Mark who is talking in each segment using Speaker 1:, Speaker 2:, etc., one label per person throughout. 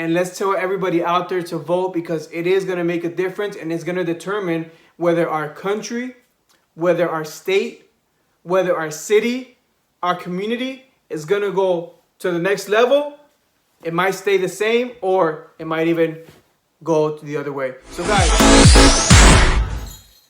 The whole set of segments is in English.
Speaker 1: And let's tell everybody out there to vote, because it is going to make a difference, and it's going to determine whether our country, whether our state, whether our city, our community is going to go to the next level. It might stay the same, or it might even go to the other way. So guys,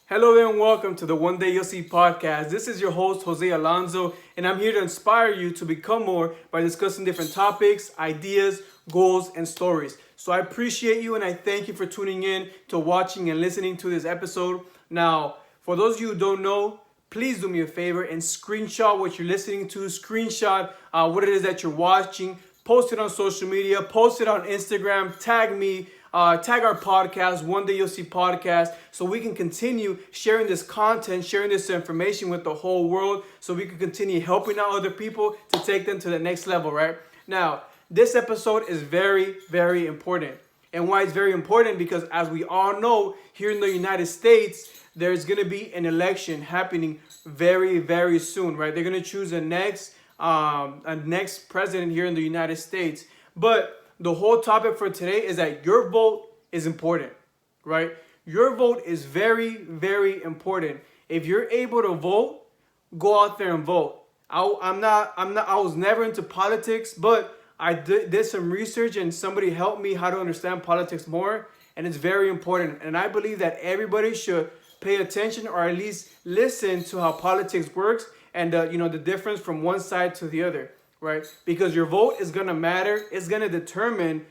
Speaker 1: hello there and welcome to the One Day You'll See podcast. This is your host, Jose Alonso, and I'm here to inspire you to become more by discussing different topics, ideas, goals, and stories. So I appreciate you and I thank you for tuning in to watching and listening to this episode. Now, for those of you who don't know, please do me a favor and screenshot what you're listening to, screenshot what it is that you're watching, post it on social media, post it on Instagram, tag me, tag our podcast, One Day You'll See podcast, so we can continue sharing this content, sharing this information with the whole world, so we can continue helping out other people to take them to the next level, right? Now, this episode is very, very important. And why it's very important? Because as we all know, here in the United States, there's going to be an election happening very, very soon, right? They're going to choose a next president here in the United States. But the whole topic for today is that your vote is important, right? Your vote is very, very important. If you're able to vote, go out there and vote. I was never into politics, but I did some research and somebody helped me how to understand politics more, and it's very important. And I believe that everybody should pay attention, or at least listen to how politics works, and the difference from one side to the other, right? Because your vote is gonna matter. It's gonna determine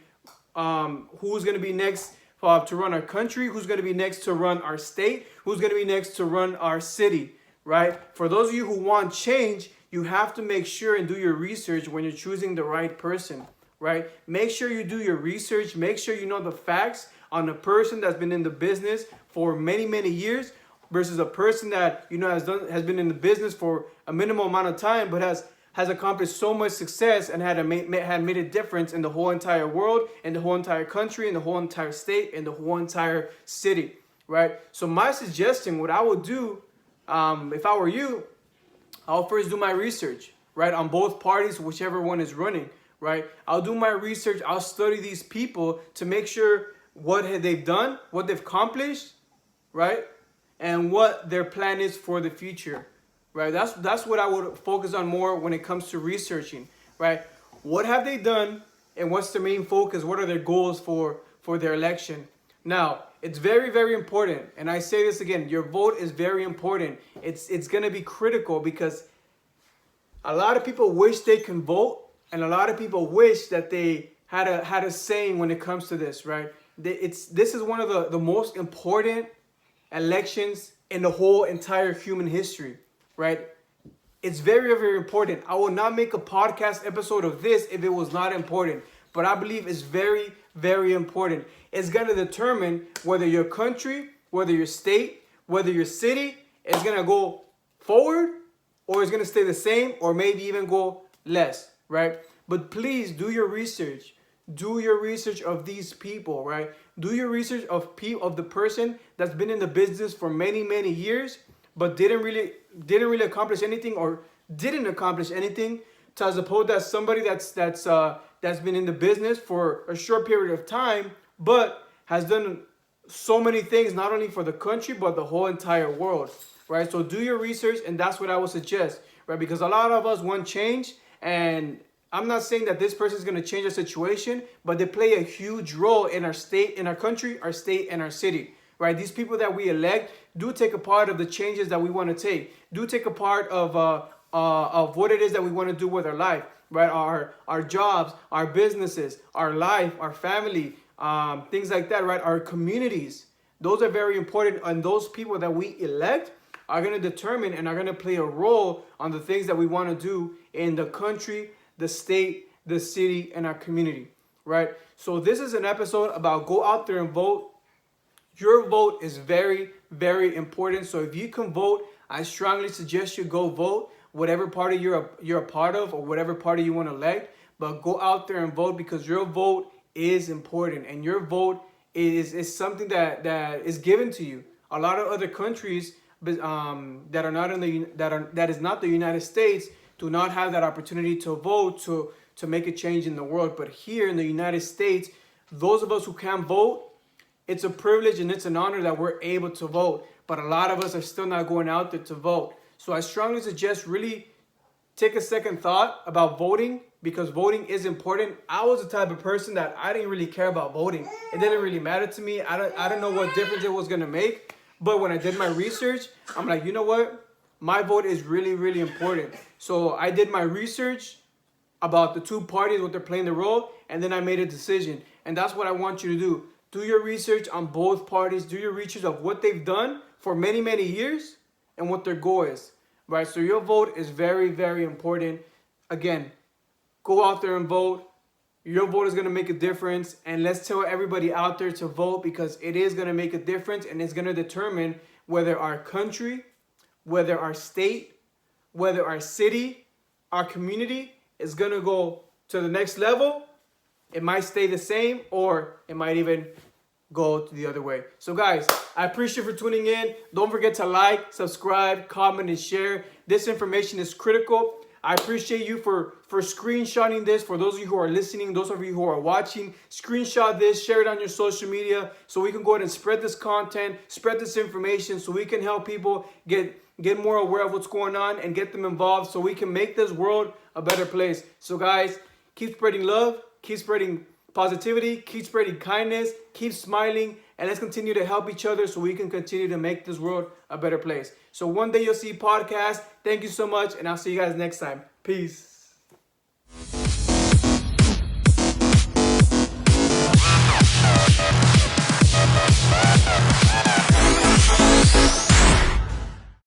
Speaker 1: who's gonna be next to run our country, who's gonna be next to run our state, who's gonna be next to run our city, right? For those of you who want change, you have to make sure and do your research when you're choosing the right person, right? Make sure you do your research. Make sure you know the facts on a person that's been in the business for many, many years versus a person that has been in the business for a minimal amount of time, but has accomplished so much success and had made a difference in the whole entire world, in the whole entire country, in the whole entire state, in the whole entire city, right? So my suggestion, what I would do if I were you, I'll first do my research, right, on both parties, whichever one is running, right? I'll do my research. I'll study these people to make sure what they've done, what they've accomplished, right, and what their plan is for the future, right? That's what I would focus on more when it comes to researching, right? What have they done, and what's their main focus? What are their goals for their election? Now, it's very, very important, and I say this again, your vote is very important. It's going to be critical, because a lot of people wish they can vote, and a lot of people wish that they had a saying when it comes to this, right? This is one of the most important elections in the whole entire human history, right? It's very, very important. I will not make a podcast episode of this if it was not important, but I believe it's very, very important. It's going to determine whether your country, whether your state, whether your city is going to go forward, or is going to stay the same, or maybe even go less, right? But please do your research. Do your research of these people, right? Do your research of the person that's been in the business for many, many years, but didn't really accomplish anything, or didn't accomplish anything, as opposed to somebody that's been in the business for a short period of time, but has done so many things, not only for the country, but the whole entire world, right? So do your research, and that's what I would suggest, right? Because a lot of us want change, and I'm not saying that this person is going to change the situation, but they play a huge role in our state, in our country, our state, and our city, right? These people that we elect do take a part of the changes that we want to take, do take a part of what it is that we want to do with our life, right? Our jobs, our businesses, our life, our family, things like that, right? Our communities. Those are very important, and those people that we elect are going to determine and are going to play a role on the things that we want to do in the country, the state, the city, and our community, right? So this is an episode about go out there and vote. Your vote is very, very important. So if you can vote, I strongly suggest you go vote, whatever party you're a part of, or whatever party you want to elect. But go out there and vote, because your vote is important, and your vote is something that is given to you. A lot of other countries that are not that is not the United States do not have that opportunity to vote to make a change in the world. But here in the United States, those of us who can't vote, it's a privilege and it's an honor that we're able to vote. But a lot of us are still not going out there to vote. So I strongly suggest really take a second thought about voting, because voting is important. I was the type of person that I didn't really care about voting. It didn't really matter to me. I don't know what difference it was going to make. But when I did my research, I'm like, you know what? My vote is really, really important. So I did my research about the two parties, what they're playing the role, and then I made a decision. And that's what I want you to do. Do your research on both parties. Do your research of what they've done for many, many years and what their goal is. Right? So your vote is very, very important. Again, go out there and vote. Your vote is going to make a difference. And let's tell everybody out there to vote, because it is going to make a difference, and it's going to determine whether our country, whether our state, whether our city, our community is going to go to the next level. It might stay the same, or it might even go to the other way. So guys, I appreciate you for tuning in. Don't forget to like, subscribe, comment, and share. This information is critical. I appreciate you for screenshotting this. For those of you who are listening, those of you who are watching, screenshot this, share it on your social media so we can go ahead and spread this content, spread this information, so we can help people get more aware of what's going on and get them involved, so we can make this world a better place. So guys, keep spreading love, keep spreading positivity, keep spreading kindness, keep smiling, and let's continue to help each other so we can continue to make this world a better place. So One Day You'll See podcast. Thank you so much, and I'll see you guys next time. Peace.